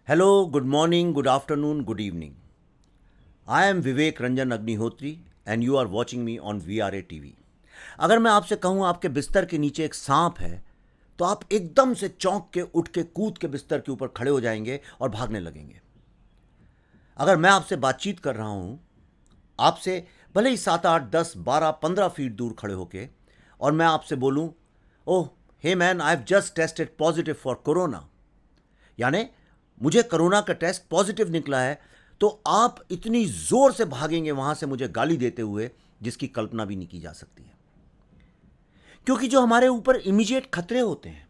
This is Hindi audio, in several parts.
Hello, good morning, good afternoon, good evening. I am Vivek Ranjan Agnihotri and you are watching me on VRA TV. अगर मैं आपसे कहूं आपके बिस्तर के नीचे एक सांप है तो आप एकदम से चौंक के उठ के कूद के बिस्तर के ऊपर खड़े हो जाएंगे और भागने लगेंगे। अगर मैं आपसे बातचीत कर रहा हूं, आपसे भले ही 7, 8, 10, 12, 15 फीट दूर खड़े होके, और मैं आपसे बोलूं, oh hey man, I have just tested positive for corona, यानी मुझे कोरोना का टेस्ट पॉजिटिव निकला है, तो आप इतनी जोर से भागेंगे वहां से मुझे गाली देते हुए जिसकी कल्पना भी नहीं की जा सकती है। क्योंकि जो हमारे ऊपर इमीडिएट खतरे होते हैं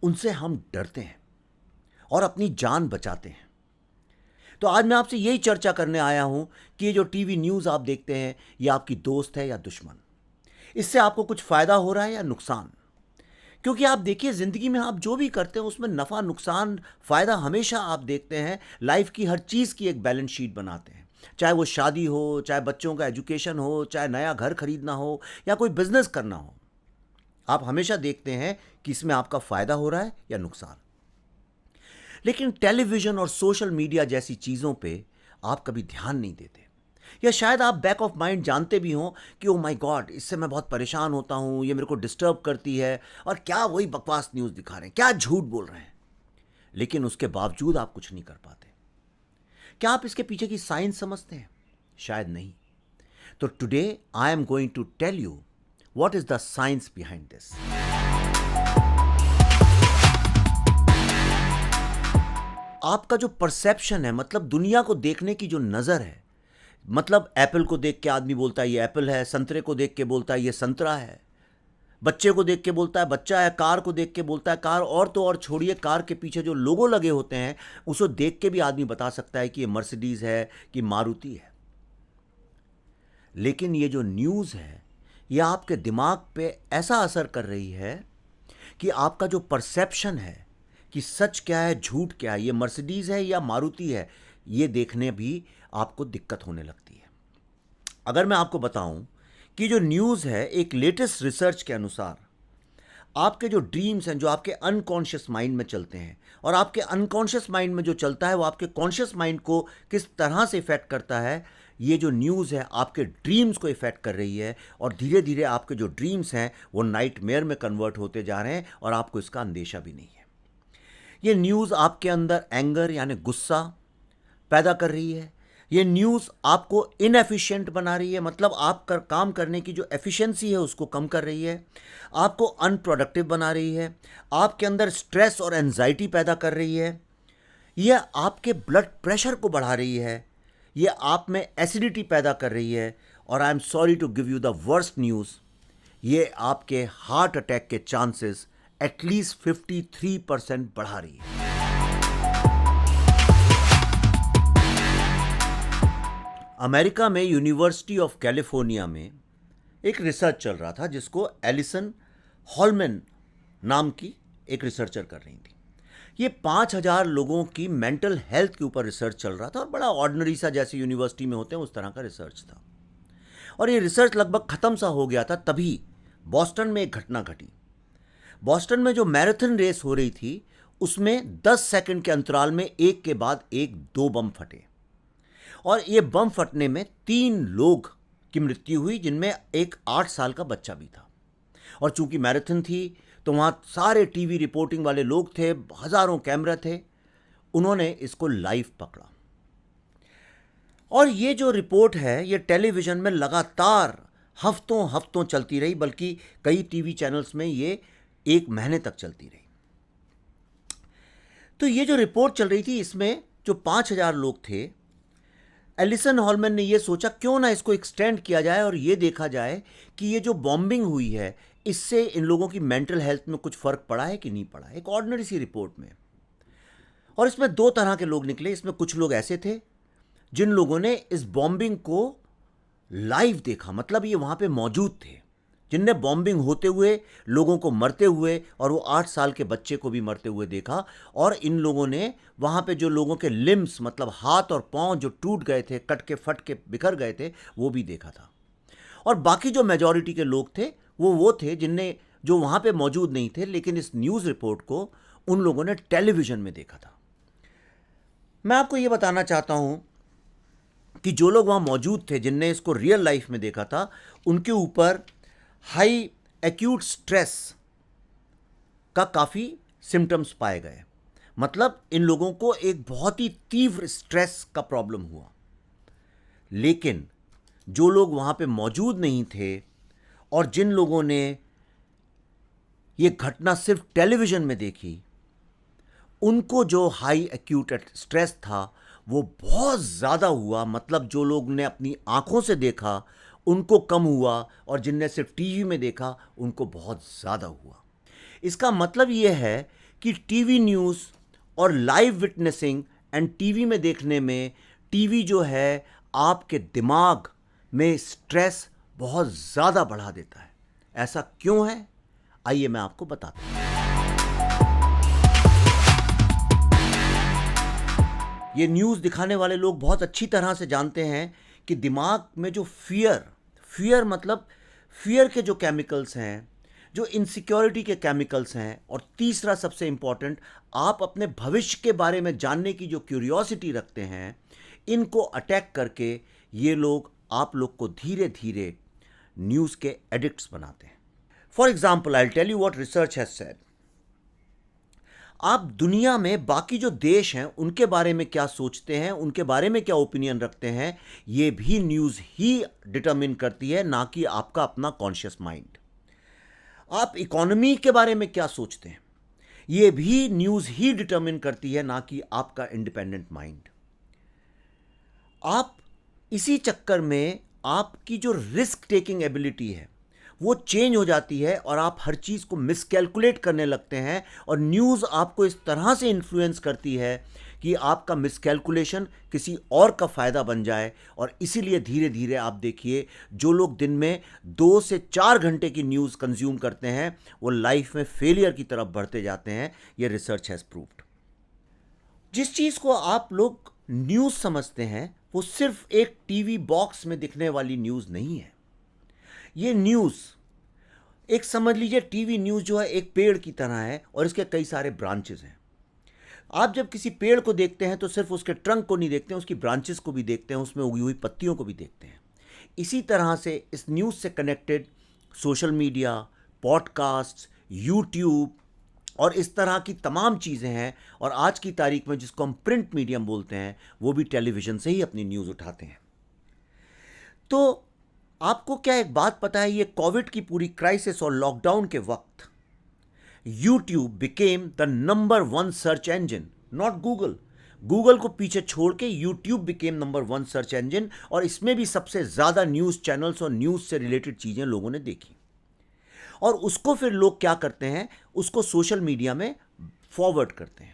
उनसे हम डरते हैं और अपनी जान बचाते हैं। तो आज मैं आपसे यही चर्चा करने आया हूं कि ये जो टीवी न्यूज़ आप देखते हैं ये आपकी दोस्त है या दुश्मन, इससे आपको कुछ फायदा हो रहा है या नुकसान। क्योंकि आप देखिए, ज़िंदगी में आप जो भी करते हैं उसमें नफ़ा नुकसान फ़ायदा हमेशा आप देखते हैं। लाइफ की हर चीज़ की एक बैलेंस शीट बनाते हैं, चाहे वो शादी हो, चाहे बच्चों का एजुकेशन हो, चाहे नया घर खरीदना हो या कोई बिजनेस करना हो। आप हमेशा देखते हैं कि इसमें आपका फ़ायदा हो रहा है या नुकसान। लेकिन टेलीविज़न और सोशल मीडिया जैसी चीज़ों पे आप कभी ध्यान नहीं देते, या शायद आप बैक ऑफ माइंड जानते भी हों कि ओ माय गॉड, इससे मैं बहुत परेशान होता हूँ, ये मेरे को डिस्टर्ब करती है, और क्या वही बकवास न्यूज़ दिखा रहे हैं, क्या झूठ बोल रहे हैं। लेकिन उसके बावजूद आप कुछ नहीं कर पाते। क्या आप इसके पीछे की साइंस समझते हैं? शायद नहीं। तो today I am going to tell you what is the science behind this. आपका जो परसेप्शन है, मतलब दुनिया को देखने की जो नज़र है, मतलब एप्पल को देख के आदमी बोलता है ये एप्पल है, संतरे को देख के बोलता है ये संतरा है, बच्चे को देख के बोलता है बच्चा है, कार को देख के बोलता है कार, और तो और छोड़िए, कार के पीछे जो लोगो लगे होते हैं उसको देख के भी आदमी बता सकता है कि ये मर्सिडीज है कि मारुति है। लेकिन ये जो न्यूज़ है ये आपके दिमाग पे ऐसा असर कर रही है कि आपका जो परसेप्शन है कि सच क्या है झूठ क्या है, ये मर्सिडीज है या मारुति है, ये देखने भी आपको दिक्कत होने लगती है। अगर मैं आपको बताऊं कि जो न्यूज़ है, एक लेटेस्ट रिसर्च के अनुसार आपके जो ड्रीम्स हैं, जो आपके अनकॉन्शियस माइंड में चलते हैं, और आपके अनकॉन्शियस माइंड में जो चलता है वो आपके कॉन्शियस माइंड को किस तरह से इफेक्ट करता है, ये जो न्यूज़ है आपके ड्रीम्स को इफेक्ट कर रही है, और धीरे धीरे आपके जो ड्रीम्स हैं वो नाइटमेयर में कन्वर्ट होते जा रहे हैं और आपको इसका अंदेशा भी नहीं है। ये न्यूज़ आपके अंदर एंगर यानी गुस्सा पैदा कर रही है। ये न्यूज़ आपको इनएफिशिएंट बना रही है, मतलब आप काम करने की जो एफिशिएंसी है उसको कम कर रही है, आपको अनप्रोडक्टिव बना रही है, आपके अंदर स्ट्रेस और एंजाइटी पैदा कर रही है, ये आपके ब्लड प्रेशर को बढ़ा रही है, ये आप में एसिडिटी पैदा कर रही है, और I am sorry to give you the worst news, ये आपके हार्ट अटैक के चांसेस एटलीस्ट 53% बढ़ा रही है। अमेरिका में यूनिवर्सिटी ऑफ कैलिफोर्निया में एक रिसर्च चल रहा था जिसको एलिसन हॉलमैन नाम की एक रिसर्चर कर रही थी। ये 5,000 लोगों की मेंटल हेल्थ के ऊपर रिसर्च चल रहा था, और बड़ा ऑर्डिनरी सा जैसे यूनिवर्सिटी में होते हैं उस तरह का रिसर्च था। और ये रिसर्च लगभग ख़त्म सा हो गया था, तभी बॉस्टन में एक घटना घटी। बॉस्टन में जो मैराथन रेस हो रही थी उसमें 10 सेकंड के अंतराल में एक के बाद एक 2 बम फटे, और ये बम फटने में 3 लोग की मृत्यु हुई, जिनमें एक 8 साल का बच्चा भी था। और चूंकि मैराथन थी तो वहाँ सारे टीवी रिपोर्टिंग वाले लोग थे, हज़ारों कैमरा थे, उन्होंने इसको लाइव पकड़ा। और ये जो रिपोर्ट है ये टेलीविज़न में लगातार हफ्तों हफ्तों चलती रही, बल्कि कई टीवी चैनल्स में ये 1 महीने तक चलती रही। तो ये जो रिपोर्ट चल रही थी इसमें जो 5,000 लोग थे, एलिसन हॉलमैन ने ये सोचा क्यों ना इसको एक्सटेंड किया जाए और ये देखा जाए कि ये जो बॉम्बिंग हुई है इससे इन लोगों की मेंटल हेल्थ में कुछ फ़र्क पड़ा है कि नहीं पड़ा, एक ऑर्डिनरी सी रिपोर्ट में। और इसमें 2 तरह के लोग निकले। इसमें कुछ लोग ऐसे थे जिन लोगों ने इस बॉम्बिंग को लाइव देखा, मतलब ये वहाँ पे मौजूद थे, जिनने बॉम्बिंग होते हुए, लोगों को मरते हुए, और वो 8 साल के बच्चे को भी मरते हुए देखा। और इन लोगों ने वहाँ पे जो लोगों के लिम्स, मतलब हाथ और पाँव जो टूट गए थे, कट के फट के बिखर गए थे, वो भी देखा था। और बाकी जो मेजॉरिटी के लोग थे वो थे जो वहाँ पे मौजूद नहीं थे, लेकिन इस न्यूज़ रिपोर्ट को उन लोगों ने टेलीविज़न में देखा था। मैं आपको ये बताना चाहता हूँ कि जो लोग वहाँ मौजूद थे, जिनने इसको रियल लाइफ में देखा था, उनके ऊपर हाई एक्यूट स्ट्रेस का काफ़ी सिम्टम्स पाए गए। मतलब इन लोगों को एक बहुत ही तीव्र स्ट्रेस का प्रॉब्लम हुआ। लेकिन जो लोग वहाँ पे मौजूद नहीं थे और जिन लोगों ने ये घटना सिर्फ टेलीविज़न में देखी, उनको जो हाई एक्यूट स्ट्रेस था वो बहुत ज़्यादा हुआ। मतलब जो लोग ने अपनी आंखों से देखा उनको कम हुआ और जिनने सिर्फ टीवी में देखा उनको बहुत ज़्यादा हुआ। इसका मतलब ये है कि टीवी न्यूज़ और लाइव विटनेसिंग एंड टीवी में देखने में, टीवी जो है आपके दिमाग में स्ट्रेस बहुत ज़्यादा बढ़ा देता है। ऐसा क्यों है, आइए मैं आपको बताता हूँ। ये न्यूज़ दिखाने वाले लोग बहुत अच्छी तरह से जानते हैं कि दिमाग में जो फियर मतलब फियर के जो केमिकल्स हैं, जो इनसिक्योरिटी के केमिकल्स हैं, और तीसरा सबसे इम्पॉर्टेंट, आप अपने भविष्य के बारे में जानने की जो क्यूरियोसिटी रखते हैं, इनको अटैक करके ये लोग आप लोग को धीरे धीरे न्यूज़ के एडिक्ट्स बनाते हैं। For example, I tell you what research has said. आप दुनिया में बाकी जो देश हैं उनके बारे में क्या सोचते हैं, उनके बारे में क्या ओपिनियन रखते हैं, ये भी न्यूज़ ही डिटरमिन करती है, ना कि आपका अपना कॉन्शियस माइंड। आप इकोनॉमी के बारे में क्या सोचते हैं, ये भी न्यूज़ ही डिटरमिन करती है, ना कि आपका इंडिपेंडेंट माइंड। आप इसी चक्कर में आपकी जो रिस्क टेकिंग एबिलिटी है वो चेंज हो जाती है और आप हर चीज़ को मिसकैलकुलेट करने लगते हैं, और न्यूज़ आपको इस तरह से इन्फ्लुएंस करती है कि आपका मिसकैलकुलेशन किसी और का फ़ायदा बन जाए। और इसीलिए धीरे धीरे आप देखिए, जो लोग दिन में 2 से 4 घंटे की न्यूज़ कंज्यूम करते हैं वो लाइफ में फेलियर की तरफ बढ़ते जाते हैं। ये रिसर्च हैज़ प्रूव्ड। जिस चीज़ को आप लोग न्यूज़ समझते हैं वो सिर्फ एक टीवी बॉक्स में दिखने वाली न्यूज़ नहीं है। ये न्यूज़, एक समझ लीजिए टीवी न्यूज़ जो है एक पेड़ की तरह है और इसके कई सारे ब्रांचेस हैं। आप जब किसी पेड़ को देखते हैं तो सिर्फ उसके ट्रंक को नहीं देखते हैं, उसकी ब्रांचेस को भी देखते हैं, उसमें उगी हुई पत्तियों को भी देखते हैं। इसी तरह से इस न्यूज़ से connected social media, podcast, YouTube और इस तरह की तमाम चीज़ें हैं। और आज की तारीख में जिसको हम प्रिंट मीडियम बोलते हैं, वो भी टेलीविज़न से ही अपनी न्यूज़ उठाते हैं। तो आपको क्या एक बात पता है, ये कोविड की पूरी क्राइसिस और लॉकडाउन के वक्त YouTube became the number 1 search engine, not Google. Google को पीछे छोड़ के YouTube became number 1 search engine, और इसमें भी सबसे ज़्यादा न्यूज़ चैनल्स और न्यूज़ से रिलेटेड चीज़ें लोगों ने देखी। और उसको फिर लोग क्या करते हैं, उसको सोशल मीडिया में फॉरवर्ड करते हैं।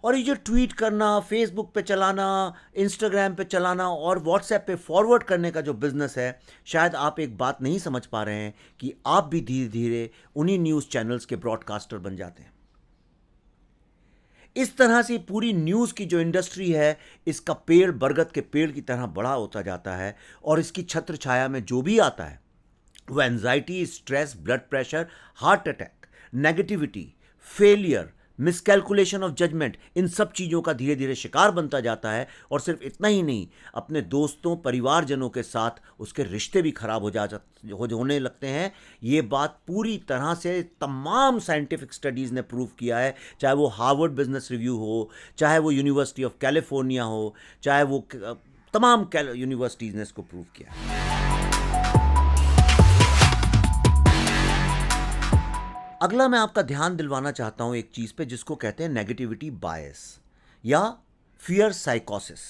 और ये जो ट्वीट करना, फेसबुक पे चलाना, इंस्टाग्राम पे चलाना और व्हाट्सएप पे फॉरवर्ड करने का जो बिज़नेस है, शायद आप एक बात नहीं समझ पा रहे हैं कि आप भी धीरे धीरे उन्हीं न्यूज़ चैनल्स के ब्रॉडकास्टर बन जाते हैं। इस तरह से पूरी न्यूज़ की जो इंडस्ट्री है, इसका पेड़ बरगद के पेड़ की तरह बड़ा होता जाता है, और इसकी छत्र छाया में जो भी आता है वो anxiety, stress, blood pressure, heart attack, negativity, failure, miscalculation of judgement, इन सब चीज़ों का धीरे धीरे शिकार बनता जाता है। और सिर्फ इतना ही नहीं, अपने दोस्तों, परिवारजनों के साथ उसके रिश्ते भी खराब होने लगते हैं। ये बात पूरी तरह से तमाम साइंटिफिक स्टडीज़ ने प्रूव किया है, चाहे वो हार्वर्ड बिजनेस रिव्यू हो, चाहे वो यूनिवर्सिटी ऑफ कैलिफोर्निया हो, चाहे वो तमाम यूनिवर्सिटीज़ ने इसको प्रूव किया है। अगला मैं आपका ध्यान दिलवाना चाहता हूं एक चीज़ पे, जिसको कहते हैं नेगेटिविटी बायस या फियर साइकोसिस।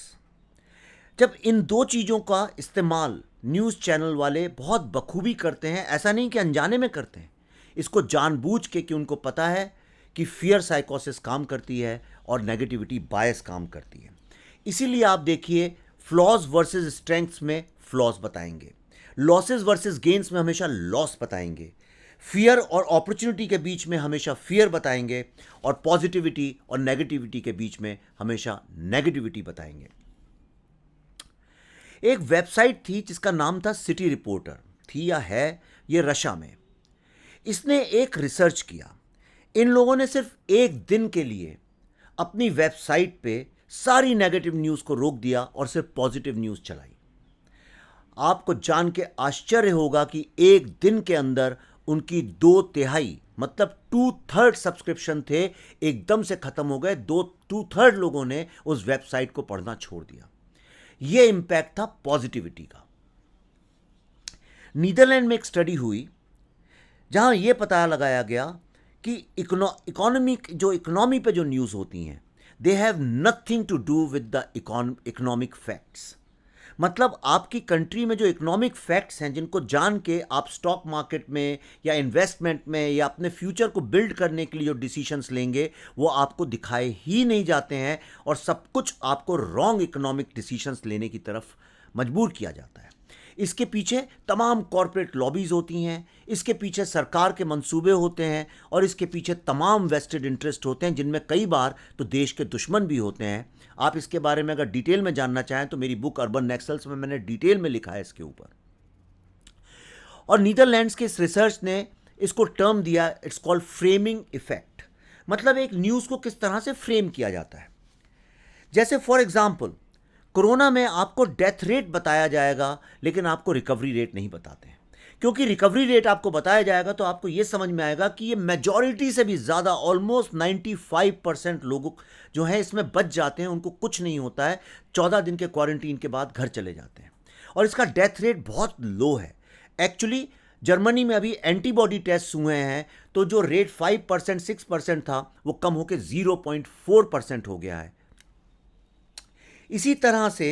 जब इन दो चीज़ों का इस्तेमाल न्यूज़ चैनल वाले बहुत बखूबी करते हैं, ऐसा नहीं कि अनजाने में करते हैं, इसको जानबूझ के, कि उनको पता है कि फियर साइकोसिस काम करती है और नेगेटिविटी बायस काम करती है। इसीलिए आप देखिए, फ्लॉज वर्सेस स्ट्रेंथ्स में फ्लॉज बताएंगे, लॉसेस वर्सेस गेन्स में हमेशा लॉस बताएंगे, फियर और अपॉर्चुनिटी के बीच में हमेशा फियर बताएंगे, और पॉजिटिविटी और नेगेटिविटी के बीच में हमेशा नेगेटिविटी बताएंगे। एक वेबसाइट थी जिसका नाम था सिटी रिपोर्टर, थी या है, ये रशिया में। इसने एक रिसर्च किया। इन लोगों ने सिर्फ एक दिन के लिए अपनी वेबसाइट पे सारी नेगेटिव न्यूज़ को रोक दिया और सिर्फ पॉजिटिव न्यूज़ चलाई। आपको जान के आश्चर्य होगा कि एक दिन के अंदर उनकी 2/3 मतलब 2/3 सब्सक्रिप्शन थे एकदम से खत्म हो गए। 2/3 लोगों ने उस वेबसाइट को पढ़ना छोड़ दिया। यह इंपैक्ट था पॉजिटिविटी का। नीदरलैंड में एक स्टडी हुई जहां यह पता लगाया गया कि इकोनॉमी पे जो न्यूज़ होती हैं, they have nothing to do with the economic facts. मतलब आपकी कंट्री में जो इकोनॉमिक फैक्ट्स हैं जिनको जान के आप स्टॉक मार्केट में या इन्वेस्टमेंट में या अपने फ्यूचर को बिल्ड करने के लिए जो डिसीजंस लेंगे वो आपको दिखाए ही नहीं जाते हैं और सब कुछ आपको रॉन्ग इकोनॉमिक डिसीजंस लेने की तरफ मजबूर किया जाता है। इसके पीछे तमाम कॉरपोरेट लॉबीज होती हैं, इसके पीछे सरकार के मंसूबे होते हैं और इसके पीछे तमाम वेस्टेड इंटरेस्ट होते हैं जिनमें कई बार तो देश के दुश्मन भी होते हैं। आप इसके बारे में अगर डिटेल में जानना चाहें तो मेरी बुक अर्बन नेक्सल्स में मैंने डिटेल में लिखा है इसके ऊपर। और नीदरलैंड्स के इस रिसर्च ने इसको टर्म दिया, इट्स कॉल्ड फ्रेमिंग इफेक्ट। मतलब एक न्यूज़ को किस तरह से फ्रेम किया जाता है। जैसे फॉर एग्जाम्पल कोरोना में आपको डेथ रेट बताया जाएगा लेकिन आपको रिकवरी रेट नहीं बताते हैं, क्योंकि रिकवरी रेट आपको बताया जाएगा तो आपको यह समझ में आएगा कि ये मेजॉरिटी से भी ज़्यादा ऑलमोस्ट 95% लोग जो हैं इसमें बच जाते हैं, उनको कुछ नहीं होता है, 14 दिन के क्वारंटीन के बाद घर चले जाते हैं। और इसका डेथ रेट बहुत लो है। एक्चुअली जर्मनी में अभी एंटीबॉडी टेस्ट हुए हैं तो जो रेट 5% 6% था वो कम होकर 0.4% हो गया है। इसी तरह से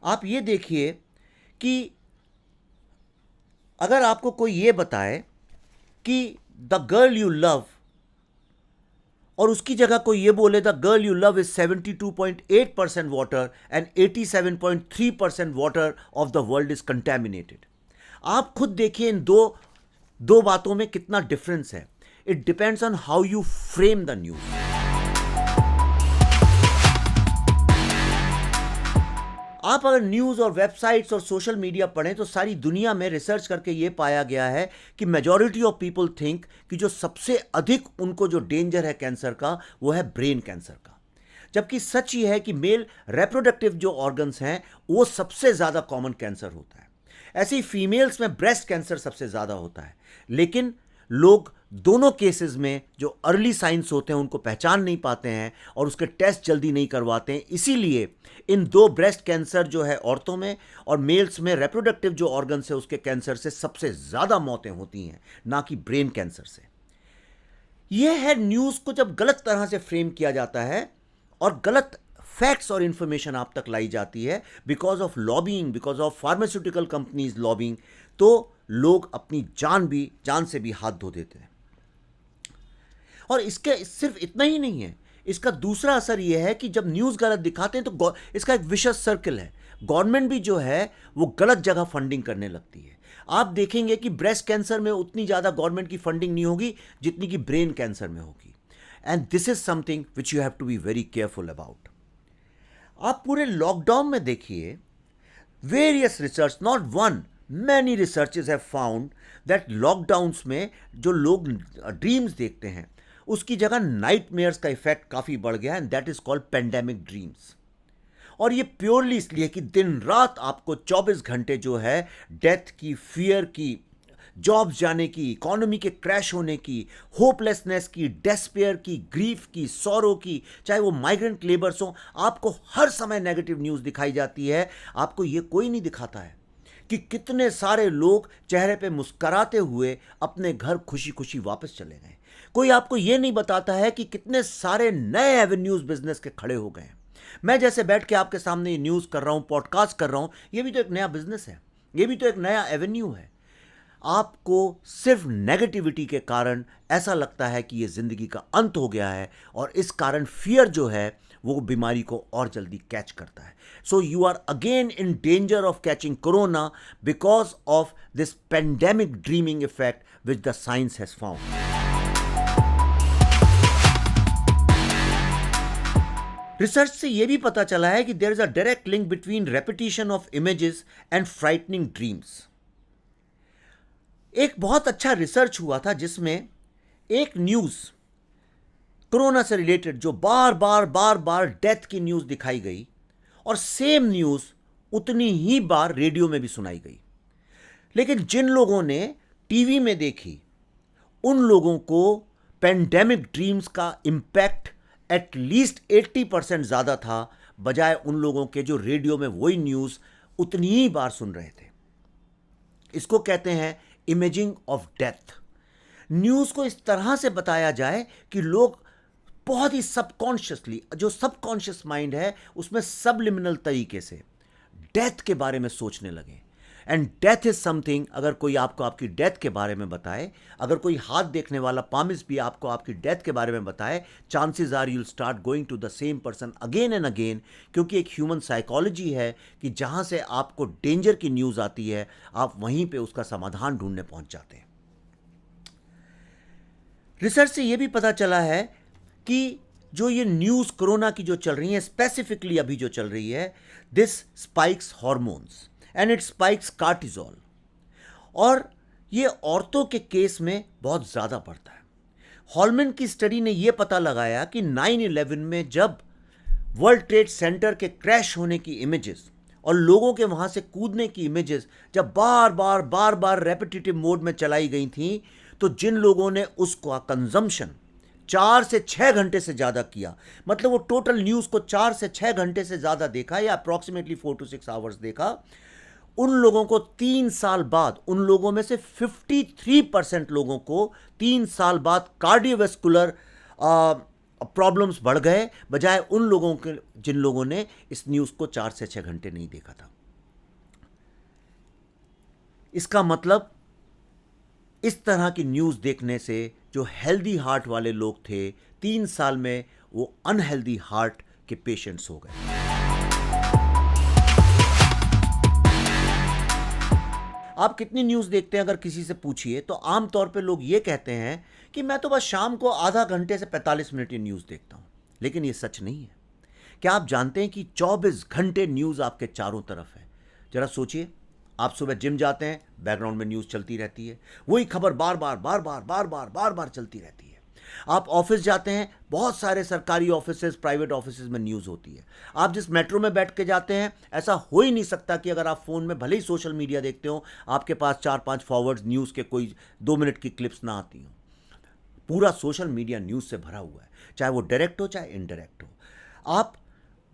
आप ये देखिए कि अगर आपको कोई ये बताए कि द गर्ल यू लव और उसकी जगह कोई ये बोले the girl you love is 72.8% water and 87.3% water of the world is contaminated. आप खुद देखिए इन दो बातों में कितना डिफरेंस है। It depends on how you frame the news. आप अगर न्यूज़ और वेबसाइट्स और सोशल मीडिया पढ़ें तो सारी दुनिया में रिसर्च करके ये पाया गया है कि मेजॉरिटी ऑफ पीपल थिंक कि जो सबसे अधिक उनको जो डेंजर है कैंसर का वो है ब्रेन कैंसर का, जबकि सच ये है कि मेल रिप्रोडक्टिव जो ऑर्गन्स हैं वो सबसे ज़्यादा कॉमन कैंसर होता है। ऐसे ही फीमेल्स में ब्रेस्ट कैंसर सबसे ज़्यादा होता है, लेकिन लोग दोनों केसेस में जो अर्ली साइंस होते हैं उनको पहचान नहीं पाते हैं और उसके टेस्ट जल्दी नहीं करवाते हैं। इसीलिए इन दो ब्रेस्ट कैंसर जो है औरतों में और मेल्स में रिप्रोडक्टिव जो ऑर्गन्स है उसके कैंसर से सबसे ज़्यादा मौतें होती हैं, ना कि ब्रेन कैंसर से। यह है न्यूज़ को जब गलत तरह से फ्रेम किया जाता है और गलत फैक्ट्स और इंफॉर्मेशन आप तक लाई जाती है because of lobbying, because of pharmaceutical companies lobbying, तो लोग अपनी जान से भी हाथ धो देते हैं। और इसके सिर्फ इतना ही नहीं है, इसका दूसरा असर यह है कि जब न्यूज़ गलत दिखाते हैं तो इसका एक विशेष सर्कल है। गवर्नमेंट भी जो है वो गलत जगह फंडिंग करने लगती है। आप देखेंगे कि ब्रेस्ट कैंसर में उतनी ज़्यादा गवर्नमेंट की फंडिंग नहीं होगी जितनी कि ब्रेन कैंसर में होगी। And this is something which you have to be very careful about. आप पूरे लॉकडाउन में देखिए, various research, not one, many researches have found that lockdowns में जो लोग ड्रीम्स देखते हैं उसकी जगह नाइटमेयर्स का इफेक्ट काफ़ी बढ़ गया है, and that is called pandemic dreams. और ये प्योरली इसलिए कि दिन रात आपको 24 घंटे जो है डेथ की, फियर की, जॉब्स जाने की, इकोनॉमी के क्रैश होने की, होपलेसनेस की, डेस्पेयर की, ग्रीफ की, सॉरो की, चाहे वो माइग्रेंट लेबर्स हो, आपको हर समय नेगेटिव न्यूज़ दिखाई जाती है। आपको ये कोई नहीं दिखाता है कि कितने सारे लोग चेहरे पे मुस्कराते हुए अपने घर खुशी खुशी वापस चले गए। कोई आपको ये नहीं बताता है कि कितने सारे नए एवेन्यूज़ बिजनेस के खड़े हो गए हैं। मैं जैसे बैठ के आपके सामने ये न्यूज़ कर रहा हूँ, पॉडकास्ट कर रहा हूँ, ये भी तो एक नया बिजनेस है, ये भी तो एक नया एवेन्यू है। आपको सिर्फ नेगेटिविटी के कारण ऐसा लगता है कि ये ज़िंदगी का अंत हो गया है और इस कारण फियर जो है वो बीमारी को और जल्दी कैच करता है। So you are again in danger of catching corona because of this pandemic dreaming effect which the science has found. Research से यह भी पता चला है कि there is a direct link between repetition of images and frightening dreams. एक बहुत अच्छा रिसर्च हुआ था जिसमें एक न्यूज़ कोरोना से रिलेटेड जो बार बार डेथ की न्यूज़ दिखाई गई, और सेम न्यूज़ उतनी ही बार रेडियो में भी सुनाई गई। लेकिन जिन लोगों ने टीवी में देखी, उन लोगों को पेंडेमिक ड्रीम्स का इम्पैक्ट एटलीस्ट 80% ज़्यादा था, बजाय उन लोगों के जो रेडियो में वही न्यूज़ उतनी ही बार सुन रहे थे। इसको कहते हैं इमेजिंग ऑफ डेथ। न्यूज़ को इस तरह से बताया जाए कि लोग बहुत ही सबकॉन्शियसली, जो सबकॉन्शियस माइंड है उसमें सबलिमिनल तरीके से डेथ के बारे में सोचने लगे। एंड डेथ इज समथिंग, अगर कोई आपको आपकी डेथ के बारे में बताए, अगर कोई हाथ देखने वाला पामिस भी आपको आपकी डेथ के बारे में बताए, chances are you'll start going to the same person again and again, क्योंकि एक ह्यूमन साइकोलॉजी है कि जहां से आपको डेंजर की न्यूज़ आती है, आप वहीं पे उसका समाधान ढूंढने पहुंच जाते हैं। रिसर्च से यह भी पता चला है कि जो ये न्यूज़ कोरोना की जो चल रही है, स्पेसिफिकली अभी जो चल रही है, this spikes hormones and it spikes cortisol, और ये औरतों के केस में बहुत ज़्यादा बढ़ता है। हॉलमैन की स्टडी ने यह पता लगाया कि 9/11 में जब वर्ल्ड ट्रेड सेंटर के क्रैश होने की इमेजेस और लोगों के वहाँ से कूदने की इमेजेस जब बार बार रेपिटेटिव मोड में चलाई गई थी, तो जिन लोगों ने उसका कंजम्पशन 4 से 6 घंटे से ज़्यादा किया, मतलब वो टोटल न्यूज़ को 4 से 6 घंटे से ज़्यादा देखा या अप्रॉक्सीमेटली 4 to 6 आवर्स देखा, उन लोगों को 3 साल बाद, उन लोगों में से 53% लोगों को 3 साल बाद कार्डियोवैस्कुलर प्रॉब्लम्स बढ़ गए, बजाय उन लोगों के जिन लोगों ने इस न्यूज़ को 4 से 6 घंटे नहीं देखा था। इसका मतलब इस तरह की न्यूज़ देखने से जो हेल्दी हार्ट वाले लोग थे, 3 साल में वो अनहेल्दी हार्ट के पेशेंट्स हो गए। आप कितनी न्यूज़ देखते हैं अगर किसी से पूछिए, तो आमतौर पे लोग ये कहते हैं कि मैं तो बस शाम को आधा घंटे से 45 मिनट की न्यूज़ देखता हूँ। लेकिन ये सच नहीं है। क्या आप जानते हैं कि 24 घंटे न्यूज़ आपके चारों तरफ है? जरा सोचिए, आप सुबह जिम जाते हैं, बैकग्राउंड में न्यूज़ चलती रहती है, वही खबर बार बार चलती रहती है। आप ऑफिस जाते हैं, बहुत सारे सरकारी ऑफिसेज, प्राइवेट ऑफिसेज में न्यूज़ होती है। आप जिस मेट्रो में बैठ के जाते हैं, ऐसा हो ही नहीं सकता कि अगर आप फ़ोन में भले ही सोशल मीडिया देखते हो, आपके पास 4-5 फॉरवर्ड्स न्यूज़ के कोई 2 मिनट की क्लिप्स ना आती हों। पूरा सोशल मीडिया न्यूज़ से भरा हुआ है, चाहे वो डायरेक्ट हो चाहे इनडायरेक्ट हो। आप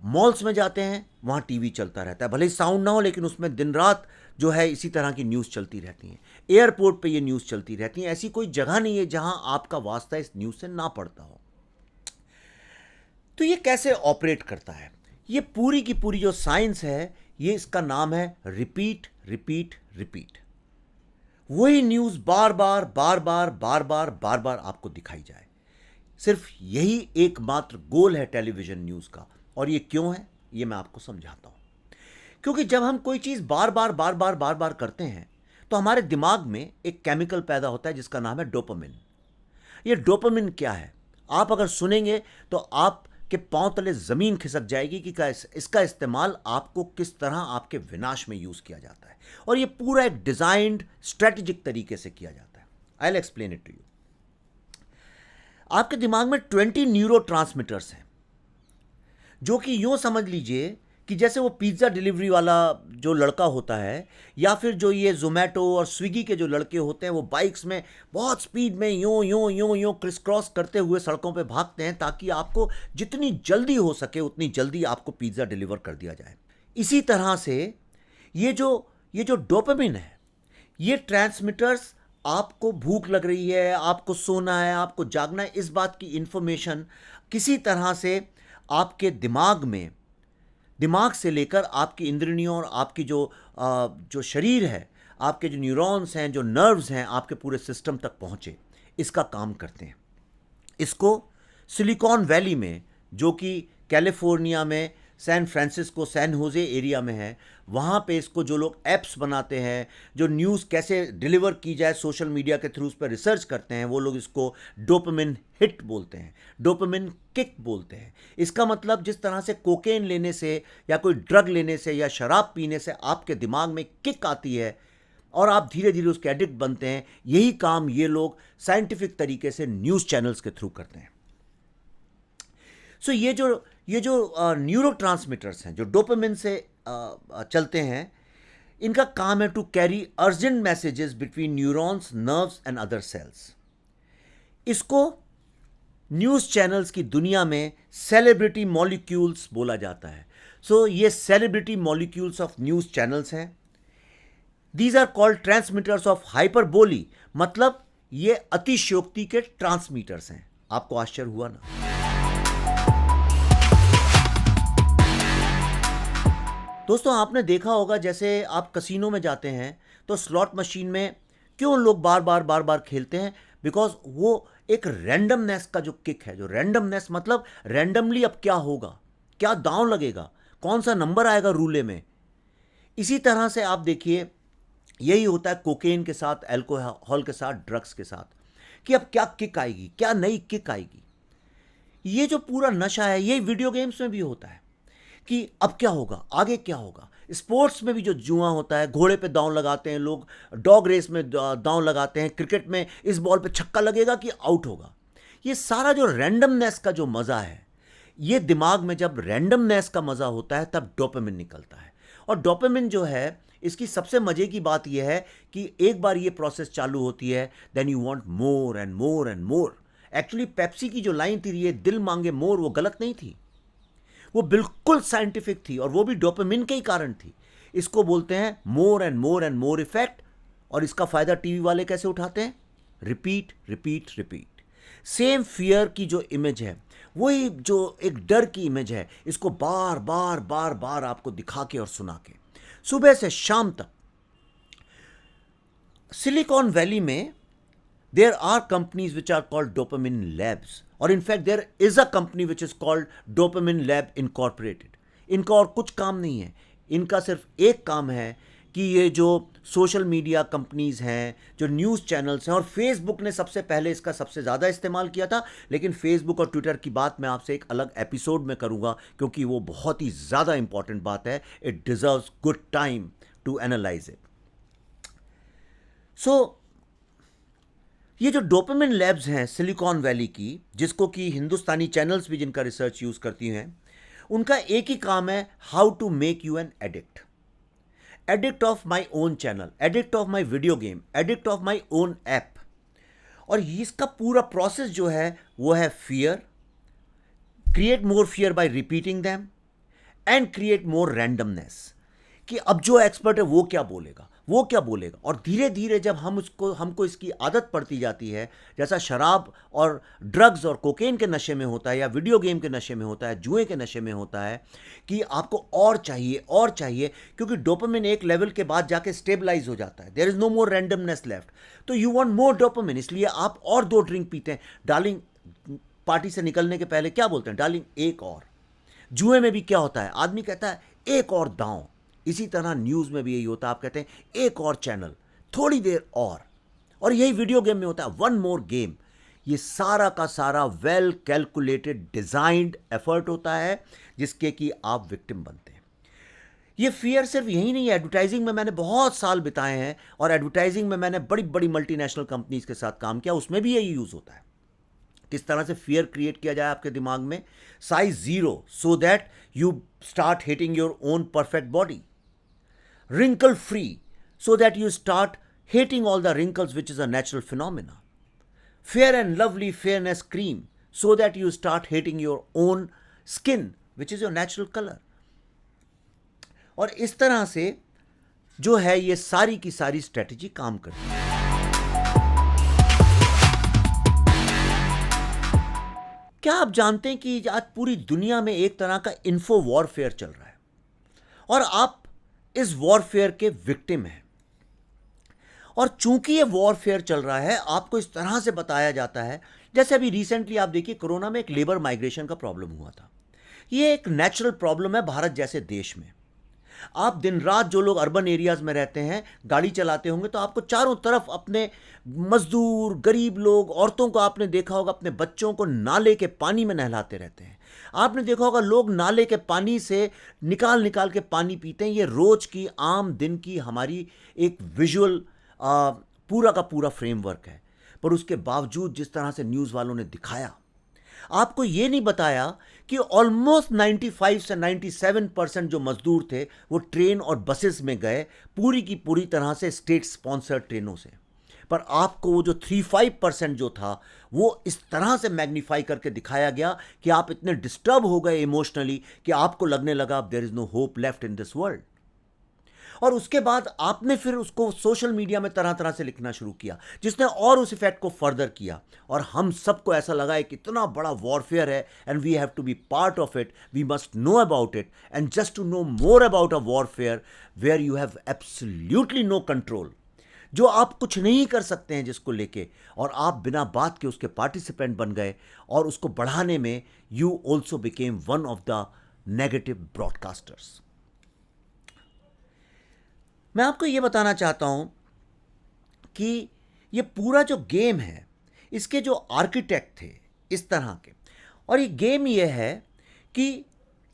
मॉल्स में जाते हैं, वहाँ टीवी चलता रहता है, भले ही साउंड ना हो, लेकिन उसमें दिन रात जो है इसी तरह की न्यूज़ चलती रहती हैं। एयरपोर्ट पे ये न्यूज़ चलती रहती हैं। ऐसी कोई जगह नहीं है जहां आपका वास्ता इस न्यूज़ से ना पड़ता हो। तो ये कैसे ऑपरेट करता है? ये पूरी की पूरी जो साइंस है, ये इसका नाम है रिपीट रिपीट रिपीट। वही न्यूज़ बार बार आपको दिखाई जाए। सिर्फ यही एकमात्र गोल है टेलीविज़न न्यूज़ का। और ये क्यों है, ये मैं आपको समझाता हूँ। क्योंकि जब हम कोई चीज़ बार बार करते हैं, तो हमारे दिमाग में एक केमिकल पैदा होता है जिसका नाम है डोपामिन। ये डोपामिन क्या है? आप अगर सुनेंगे तो आपके पांव तले ज़मीन खिसक जाएगी कि इसका इस्तेमाल आपको किस तरह आपके विनाश में यूज़ किया जाता है। और ये पूरा एक डिज़ाइंड स्ट्रेटेजिक तरीके से किया जाता है। I will explain it to you. आपके दिमाग में 20 न्यूरोट्रांसमीटर्स हैं, जो कि यूँ समझ लीजिए कि जैसे वो पिज़्ज़ा डिलीवरी वाला जो लड़का होता है, या फिर जो ये ज़ोमैटो और स्विगी के जो लड़के होते हैं, वो बाइक्स में बहुत स्पीड में यूँ क्रिस क्रॉस करते हुए सड़कों पे भागते हैं, ताकि आपको जितनी जल्दी हो सके उतनी जल्दी आपको पिज़्ज़ा डिलीवर कर दिया जाए। इसी तरह से ये जो डोपामिन है, ये ट्रांसमीटर्स आपको भूख लग रही है, आपको सोना है, आपको जागना है, इस बात की इन्फॉर्मेशन किसी तरह से आपके दिमाग से लेकर आपकी इंद्रियों और आपकी जो शरीर है, आपके जो न्यूरॉन्स हैं, जो नर्व्स हैं, आपके पूरे सिस्टम तक पहुँचे, इसका काम करते हैं। इसको सिलिकॉन वैली में, जो कि कैलिफोर्निया में San Francisco, San Jose area में है, वहाँ पे इसको जो लोग ऐप्स बनाते हैं, जो न्यूज़ कैसे डिलीवर की जाए सोशल मीडिया के थ्रू, उस पर रिसर्च करते हैं, वो लोग इसको डोपामिन हिट बोलते हैं, डोपामिन किक बोलते हैं। इसका मतलब जिस तरह से कोकेन लेने से या कोई ड्रग लेने से या शराब पीने से आपके दिमाग में किक आती है और आप धीरे धीरे उसके एडिक्ट बनते हैं, यही काम ये लोग साइंटिफिक तरीके से न्यूज़ चैनल्स के थ्रू करते हैं। सो ये जो न्यूरो ट्रांसमीटर्स हैं जो डोपामिन से चलते हैं, इनका काम है to carry urgent messages between neurons, nerves and other cells. इसको न्यूज़ चैनल्स की दुनिया में सेलिब्रिटी मॉलिक्यूल्स बोला जाता है। सो ये celebrity molecules of news channels हैं। These are called transmitters of hyperbole, मतलब ये अतिशयोक्ति के ट्रांसमीटर्स हैं। आपको आश्चर्य हुआ ना? दोस्तों, आपने देखा होगा जैसे आप कसिनो में जाते हैं तो स्लॉट मशीन में क्यों लोग बार बार खेलते हैं? बिकॉज वो एक रैंडमनेस का जो किक है, जो रैंडमनेस मतलब रैंडमली अब क्या होगा, क्या दांव लगेगा, कौन सा नंबर आएगा रूले में। इसी तरह से आप देखिए, यही होता है कोकेन के साथ, अल्कोहल के साथ, ड्रग्स के साथ, कि अब क्या किक आएगी, क्या नई किक आएगी। ये जो पूरा नशा है, ये वीडियो गेम्स में भी होता है कि अब क्या होगा, आगे क्या होगा। स्पोर्ट्स में भी जो जुआ होता है, घोड़े पे दांव लगाते हैं लोग, डॉग रेस में दांव लगाते हैं, क्रिकेट में इस बॉल पे छक्का लगेगा कि आउट होगा। ये सारा जो रैंडमनेस का जो मज़ा है, ये दिमाग में जब रैंडमनेस का मज़ा होता है तब डोपामिन निकलता है। और डोपामिन जो है, इसकी सबसे मज़े की बात यह है कि एक बार ये प्रोसेस चालू होती है, then you want more and more and more. Actually Pepsi की जो लाइन थी, ये दिल मांगे मोर, वो गलत नहीं थी, वो बिल्कुल साइंटिफिक थी, और वो भी डोपामिन के ही कारण थी। इसको बोलते हैं मोर एंड मोर इफेक्ट। और इसका फायदा टीवी वाले कैसे उठाते हैं? Repeat repeat repeat. Same fear की जो इमेज है, वही जो एक डर की इमेज है, इसको बार बार बार बार आपको दिखा के और सुना के, सुबह से शाम तक। सिलिकॉन वैली में there are companies which are called dopamine labs, or in fact there is a company which is called dopamine lab incorporated. इनका और कुछ काम नहीं है, इनका सिर्फ एक काम है कि ये जो सोशल मीडिया कंपनीज हैं, जो न्यूज़ चैनल्स हैं, और फेसबुक ने सबसे पहले इसका सबसे ज़्यादा इस्तेमाल किया था, लेकिन फेसबुक और ट्विटर की बात मैं आपसे एक अलग एपिसोड में करूँगा, क्योंकि वो बहुत ही ज़्यादा इंपॉर्टेंट बात है। It deserves good time to analyse it. So ये जो डोपामिन लैब्स हैं सिलिकॉन वैली की, जिसको कि हिंदुस्तानी चैनल्स भी जिनका रिसर्च यूज़ करती हैं, उनका एक ही काम है, how to make you an addict. Addict of my own channel, addict of my video game, addict of my own app. और इसका पूरा प्रोसेस जो है वो है fear, create more fear by repeating them, and create more randomness, कि अब जो एक्सपर्ट है वो क्या बोलेगा, वो क्या बोलेगा। और धीरे धीरे जब हमको इसकी आदत पड़ती जाती है, जैसा शराब और ड्रग्स और कोकेन के नशे में होता है, या वीडियो गेम के नशे में होता है, जुए के नशे में होता है, कि आपको और चाहिए, क्योंकि डोपामिन एक लेवल के बाद जाके स्टेबलाइज हो जाता है, there is no more randomness left, तो यू वांट मोर डोपामिन, इसलिए आप और 2 ड्रिंक पीते हैं। डार्लिंग, पार्टी से निकलने के पहले क्या बोलते हैं? डार्लिंग एक और। जुए में भी क्या होता है? आदमी कहता है एक और दांव। इसी तरह न्यूज़ में भी यही होता है, आप कहते हैं एक और चैनल, थोड़ी देर और यही वीडियो गेम में होता है, वन मोर गेम। ये सारा का सारा वेल कैलकुलेटेड डिजाइंड एफर्ट होता है, जिसके कि आप विक्टिम बनते हैं। ये फियर सिर्फ यही नहीं है, एडवर्टाइजिंग में मैंने बहुत साल बिताए हैं, और एडवर्टाइजिंग में मैंने बड़ी बड़ी मल्टीनेशनल कंपनीज के साथ काम किया, उसमें भी यही यूज़ होता है। किस तरह से फियर क्रिएट किया जाए आपके दिमाग में? Size 0 so that you start hating your own perfect body. Wrinkle free so that you start hating all the wrinkles, which is a natural phenomena. Fair and lovely fairness cream so that you start hating your own skin, which is your natural color. और इस तरह से जो है ये सारी की सारी स्ट्रेटजी काम करती है। क्या आप जानते हैं कि आज पूरी दुनिया में एक तरह का इन्फो वॉरफेयर चल रहा है, और आप इस वॉरफेयर के विक्टिम हैं। और चूंकि ये वॉरफेयर चल रहा है, आपको इस तरह से बताया जाता है, जैसे अभी रिसेंटली आप देखिए, कोरोना में एक लेबर माइग्रेशन का प्रॉब्लम हुआ था। ये एक नेचुरल प्रॉब्लम है भारत जैसे देश में। आप दिन रात जो लोग अर्बन एरियाज में रहते हैं, गाड़ी चलाते होंगे, तो आपको चारों तरफ अपने मजदूर, गरीब लोग, औरतों को आपने देखा होगा अपने बच्चों को नाले के पानी में नहलाते रहते हैं। आपने देखा होगा लोग नाले के पानी से निकाल के पानी पीते हैं। ये रोज की आम दिन की हमारी एक विजुअल पूरा का पूरा फ्रेमवर्क है। पर उसके बावजूद जिस तरह से न्यूज़ वालों ने दिखाया, आपको ये नहीं बताया कि ऑलमोस्ट 95 से 97% जो मजदूर थे वो ट्रेन और बसेस में गए, पूरी की पूरी तरह से स्टेट स्पॉन्सर्ड ट्रेनों से। पर आपको वो जो 3-5% जो था वो इस तरह से मैग्नीफाई करके दिखाया गया कि आप इतने डिस्टर्ब हो गए इमोशनली कि आपको लगने लगा there is no hope left in this world. और उसके बाद आपने फिर उसको सोशल मीडिया में तरह तरह से लिखना शुरू किया, जिसने और उस इफेक्ट को फर्दर किया। और हम सबको ऐसा लगा है कि इतना बड़ा वॉरफेयर है and we have to be part of it, we must know about it and just to know more about a warfare where you have absolutely no control, जो आप कुछ नहीं कर सकते हैं जिसको लेके, और आप बिना बात के उसके पार्टिसिपेंट बन गए और उसको बढ़ाने में you also became one of the negative broadcasters. मैं आपको ये बताना चाहता हूं कि ये पूरा जो गेम है, इसके जो आर्किटेक्ट थे इस तरह के, और ये गेम ये है कि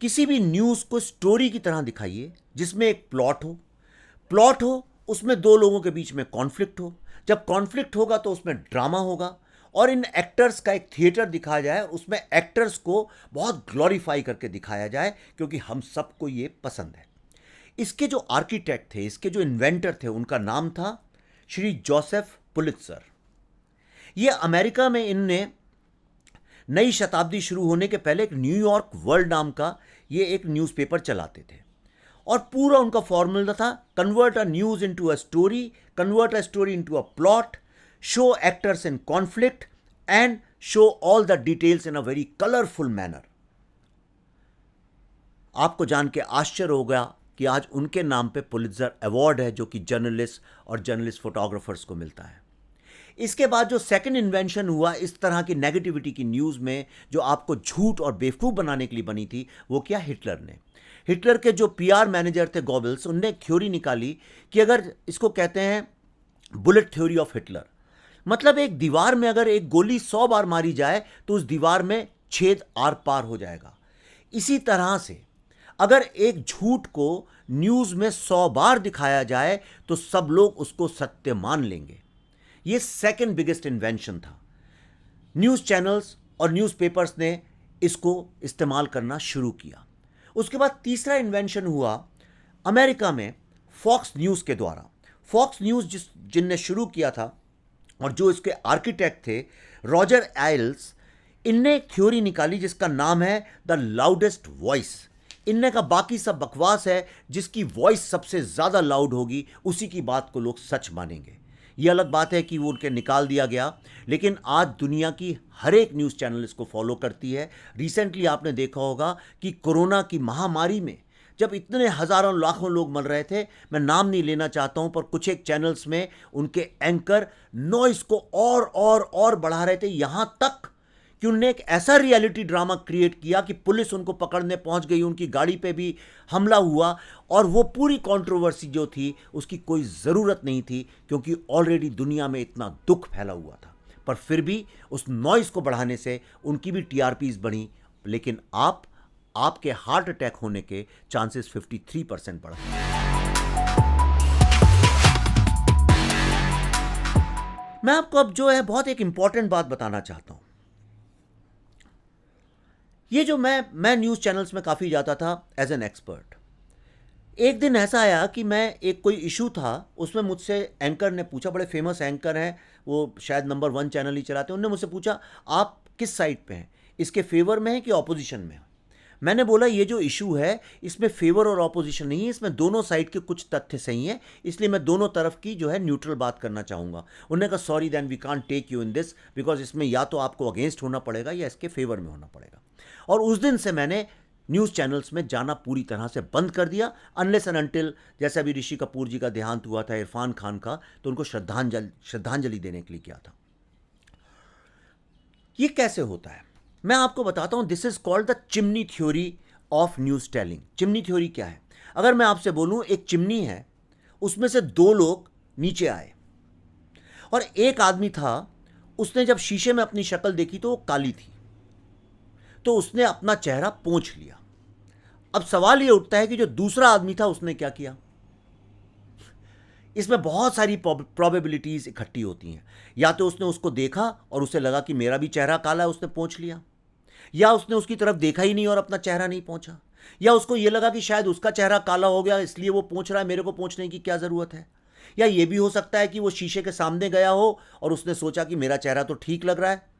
किसी भी न्यूज़ को स्टोरी की तरह दिखाइए जिसमें एक प्लॉट हो, उसमें दो लोगों के बीच में कॉन्फ्लिक्ट हो, जब कॉन्फ्लिक्ट होगा तो उसमें ड्रामा होगा, और इन एक्टर्स का एक थिएटर दिखाया जाए, उसमें एक्टर्स को बहुत ग्लोरीफाई करके दिखाया जाए क्योंकि हम सबको ये पसंद है। इसके जो आर्किटेक्ट थे, इसके जो इन्वेंटर थे, उनका नाम था श्री जोसेफ पुलित्जर। ये अमेरिका में इनने नई शताब्दी शुरू होने के पहले एक न्यूयॉर्क वर्ल्ड नाम का ये एक न्यूज़पेपर चलाते थे, और पूरा उनका फॉर्मूला था convert a news into a story, convert a story into a plot, show actors in conflict and show all the details in a very colourful manner. आपको जान के आश्चर्य होगा कि आज उनके नाम पे पुलित्जर अवार्ड है, जो कि जर्नलिस्ट और जर्नलिस्ट फोटोग्राफर्स को मिलता है। इसके बाद जो सेकंड इन्वेंशन हुआ इस तरह की नेगेटिविटी की न्यूज़ में, जो आपको झूठ और बेवकूफ़ बनाने के लिए बनी थी, वो क्या, हिटलर ने। हिटलर के जो पीआर मैनेजर थे गोबल्स, उनने एक थ्योरी निकाली कि अगर इसको कहते हैं बुलेट थ्योरी ऑफ हिटलर, मतलब एक दीवार में अगर एक गोली 100 बार मारी जाए तो उस दीवार में छेद आर पार हो जाएगा। इसी तरह से अगर एक झूठ को न्यूज़ में 100 बार दिखाया जाए तो सब लोग उसको सत्य मान लेंगे। ये सेकंड बिगेस्ट इन्वेंशन था। न्यूज़ चैनल्स और न्यूज़पेपर्स ने इसको इस्तेमाल करना शुरू किया। उसके बाद तीसरा इन्वेंशन हुआ अमेरिका में फॉक्स न्यूज़ के द्वारा। फॉक्स न्यूज़ जिनने शुरू किया था और जो इसके आर्किटेक्ट थे रॉजर आइल्स, इनने एक थ्योरी निकाली जिसका नाम है द लाउडेस्ट वॉइस। इनने का बाकी सब बकवास है, जिसकी वॉइस सबसे ज़्यादा लाउड होगी उसी की बात को लोग सच मानेंगे। ये अलग बात है कि वो उनके निकाल दिया गया, लेकिन आज दुनिया की हर एक न्यूज़ चैनल इसको फॉलो करती है। रिसेंटली आपने देखा होगा कि कोरोना की महामारी में जब इतने हज़ारों लाखों लोग मर रहे थे, मैं नाम नहीं लेना चाहता हूं, पर कुछ एक चैनल्स में उनके एंकर नॉइस को और बढ़ा रहे थे, यहां तक कि उनने एक ऐसा रियलिटी ड्रामा क्रिएट किया कि पुलिस उनको पकड़ने पहुंच गई, उनकी गाड़ी पे भी हमला हुआ, और वो पूरी कंट्रोवर्सी जो थी उसकी कोई ज़रूरत नहीं थी क्योंकि ऑलरेडी दुनिया में इतना दुख फैला हुआ था। पर फिर भी उस नॉइस को बढ़ाने से उनकी भी टीआरपीज बढ़ी, लेकिन आपके हार्ट अटैक होने के चांसेस 53% बढ़ गए। मैं आपको अब जो है बहुत एक इंपॉर्टेंट बात बताना चाहता हूं। ये जो मैं न्यूज़ चैनल्स में काफ़ी जाता था एज एन एक्सपर्ट। एक दिन ऐसा आया कि मैं एक कोई इशू था, उसमें मुझसे एंकर ने पूछा, बड़े फेमस एंकर हैं वो, शायद नंबर 1 चैनल ही चलाते हैं, उन्होंने मुझसे पूछा आप किस साइड पे हैं, इसके फेवर में हैं कि ऑपोजिशन में हैं। मैंने बोला ये जो इशू है इसमें फेवर और ऑपोजिशन नहीं है, इसमें दोनों साइड के कुछ तथ्य सही हैं, इसलिए मैं दोनों तरफ की जो है न्यूट्रल बात करना चाहूँगा। उन्होंने कहा sorry then we can't take you in this, because इसमें या तो आपको अगेंस्ट होना पड़ेगा या इसके फेवर में होना पड़ेगा। और उस दिन से मैंने न्यूज़ चैनल्स में जाना पूरी तरह से बंद कर दिया, अनलेस एंड अनटिल, जैसे अभी ऋषि कपूर जी का देहांत हुआ था, इरफान खान का, तो उनको श्रद्धांजलि देने के लिए किया था। ये कैसे होता है मैं आपको बताता हूं। This is called the chimney theory of news telling. Chimney theory क्या है? अगर मैं आपसे बोलूं एक चिमनी है, उसमें से 2 लोग नीचे आए और एक आदमी था, उसने जब शीशे में अपनी शक्ल देखी तो वो काली थी, तो उसने अपना चेहरा पोंछ लिया। अब सवाल ये उठता है कि जो दूसरा आदमी था उसने क्या किया? इसमें बहुत सारी प्रोबेबिलिटीज इकट्ठी होती हैं। या तो उसने उसको देखा और उसे लगा कि मेरा भी चेहरा काला है, उसने पोंछ लिया, या उसने उसकी तरफ देखा ही नहीं और अपना चेहरा नहीं पोंछा, या उसको ये लगा कि शायद उसका चेहरा काला हो गया इसलिए वो पोंछ रहा है, मेरे को पोंछने की क्या ज़रूरत है। या ये भी हो सकता है कि वो शीशे के सामने गया हो और उसने सोचा कि मेरा चेहरा तो ठीक लग रहा है।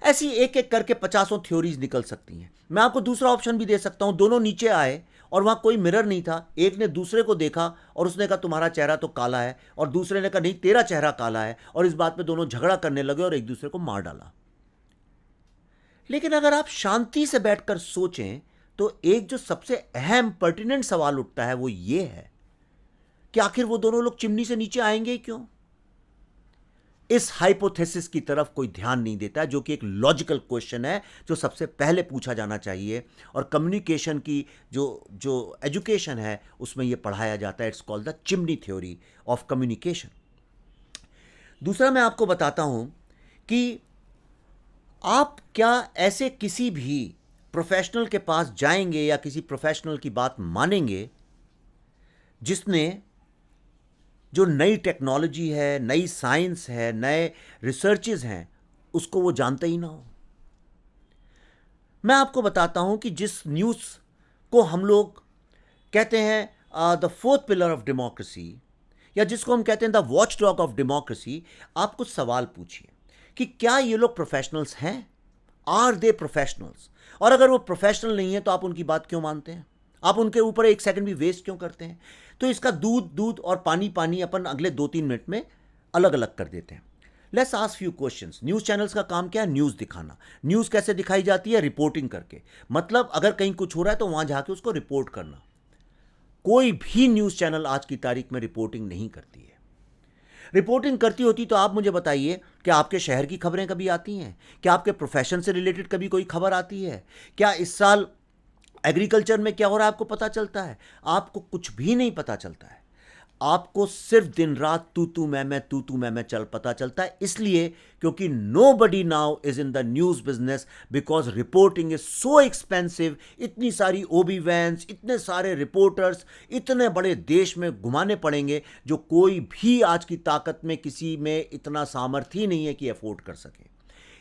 ऐसी एक एक करके 50 थ्योरीज निकल सकती हैं। मैं आपको दूसरा ऑप्शन भी दे सकता हूं, दोनों नीचे आए और वहां कोई मिरर नहीं था, एक ने दूसरे को देखा और उसने कहा तुम्हारा चेहरा तो काला है, और दूसरे ने कहा नहीं तेरा चेहरा काला है, और इस बात पे दोनों झगड़ा करने लगे और एक दूसरे को मार डाला। लेकिन अगर आप शांति से बैठकर सोचें तो एक जो सबसे अहम पर्टिनेंट सवाल उठता है वो ये है कि आखिर वो दोनों लोग चिमनी से नीचे आएंगे ही क्यों। इस हाइपोथेसिस की तरफ कोई ध्यान नहीं देता है, जो कि एक लॉजिकल क्वेश्चन है जो सबसे पहले पूछा जाना चाहिए, और कम्युनिकेशन की जो जो एजुकेशन है उसमें यह पढ़ाया जाता है। It's called the chimney theory of communication. दूसरा मैं आपको बताता हूं कि आप क्या ऐसे किसी भी प्रोफेशनल के पास जाएंगे या किसी प्रोफेशनल की बात मानेंगे जिसने जो नई टेक्नोलॉजी है, नई साइंस है, नए रिसर्चेज हैं, उसको वो जानते ही ना हो। मैं आपको बताता हूं कि जिस न्यूज़ को हम लोग कहते हैं the fourth pillar of democracy, या जिसको हम कहते हैं the watch dog of democracy, आप कुछ सवाल पूछिए कि क्या ये लोग प्रोफेशनल्स हैं, आर दे प्रोफेशनल्स, और अगर वो प्रोफेशनल नहीं है तो आप उनकी बात क्यों मानते हैं, आप उनके ऊपर एक सेकंड भी वेस्ट क्यों करते हैं। तो इसका दूध दूध और पानी पानी अपन अगले 2-3 मिनट में अलग अलग कर देते हैं। Let's ask few questions. News channels का काम क्या है? न्यूज़ दिखाना। न्यूज़ कैसे दिखाई जाती है? रिपोर्टिंग करके। मतलब अगर कहीं कुछ हो रहा है तो वहां जाके उसको रिपोर्ट करना। कोई भी न्यूज़ चैनल आज की तारीख में रिपोर्टिंग नहीं करती है। रिपोर्टिंग करती होती तो आप मुझे बताइए, क्या आपके शहर की खबरें कभी आती हैं? क्या आपके प्रोफेशन से रिलेटेड कभी कोई खबर आती है? क्या इस साल एग्रीकल्चर में क्या हो रहा है आपको पता चलता है? आपको कुछ भी नहीं पता चलता है। आपको सिर्फ दिन रात तू तू मैं चल पता चलता है, इसलिए क्योंकि nobody now is in the news business because reporting is so expensive. इतनी सारी ओबी वैन्स, इतने सारे रिपोर्टर्स, इतने बड़े देश में घुमाने पड़ेंगे जो कोई भी आज की ताकत में किसी में इतना सामर्थ्य ही नहीं है कि अफोर्ड कर सके।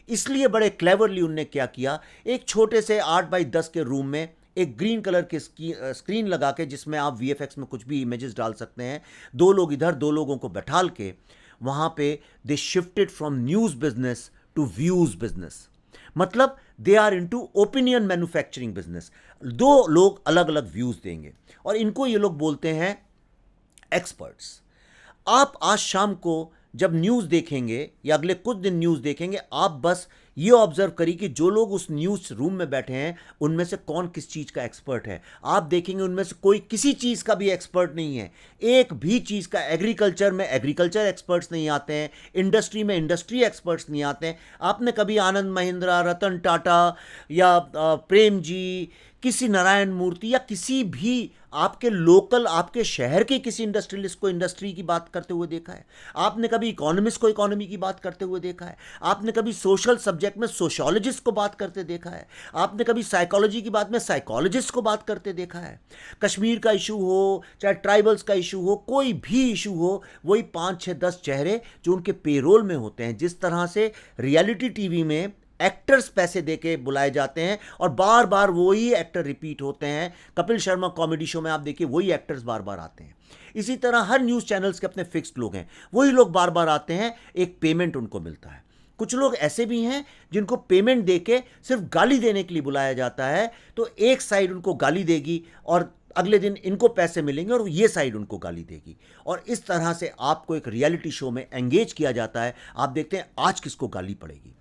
इसलिए बड़े क्लेवरली उनने क्या किया, एक छोटे से 8x10 के रूम में एक ग्रीन कलर की स्क्रीन लगा के, जिसमें आप VFX में कुछ भी इमेजेस डाल सकते हैं, 2 लोग इधर 2 लोगों को बैठाल के वहां पे they shifted from news business to views business. मतलब they are into opinion manufacturing business. 2 लोग अलग अलग व्यूज़ देंगे और इनको ये लोग बोलते हैं एक्सपर्ट्स। आप आज शाम को जब न्यूज़ देखेंगे या अगले कुछ दिन न्यूज़ देखेंगे, आप बस ये ऑब्जर्व करिए कि जो लोग उस न्यूज़ रूम में बैठे हैं उनमें से कौन किस चीज़ का एक्सपर्ट है। आप देखेंगे उनमें से कोई किसी चीज़ का भी एक्सपर्ट नहीं है, एक भी चीज़ का। एग्रीकल्चर में एग्रीकल्चर एक्सपर्ट्स नहीं आते हैं, इंडस्ट्री में इंडस्ट्री एक्सपर्ट्स नहीं आते हैं। आपने कभी आनंद महिंद्रा, रतन टाटा या प्रेम जी, किसी नारायण मूर्ति या किसी भी आपके लोकल, आपके शहर के किसी इंडस्ट्रियलिस्ट को इंडस्ट्री की बात करते हुए देखा है? आपने कभी इकोनॉमिस्ट को इकोनॉमी की बात करते हुए देखा है? आपने कभी सोशल सब्जेक्ट में सोशियोलॉजिस्ट को बात करते देखा है? आपने कभी साइकोलॉजी की बात में साइकोलॉजिस्ट को बात करते देखा है? कश्मीर का इशू हो, चाहे ट्राइबल्स का इशू हो, कोई भी इशू हो, वही 5, 6, 10 चेहरे जो उनके पेरोल में होते हैं। जिस तरह से रियलिटी टीवी में एक्टर्स पैसे देके बुलाए जाते हैं और बार बार वही एक्टर रिपीट होते हैं, कपिल शर्मा कॉमेडी शो में आप देखिए वही एक्टर्स बार बार आते हैं। इसी तरह हर न्यूज़ चैनल्स के अपने फिक्स्ड लोग हैं, वही लोग बार बार आते हैं, एक पेमेंट उनको मिलता है। कुछ लोग ऐसे भी हैं जिनको पेमेंट देके सिर्फ गाली देने के लिए बुलाया जाता है, तो एक साइड उनको गाली देगी और अगले दिन इनको पैसे मिलेंगे और ये साइड उनको गाली देगी, और इस तरह से आपको एक रियलिटी शो में एंगेज किया जाता है। आप देखते हैं आज किसको गाली पड़ेगी।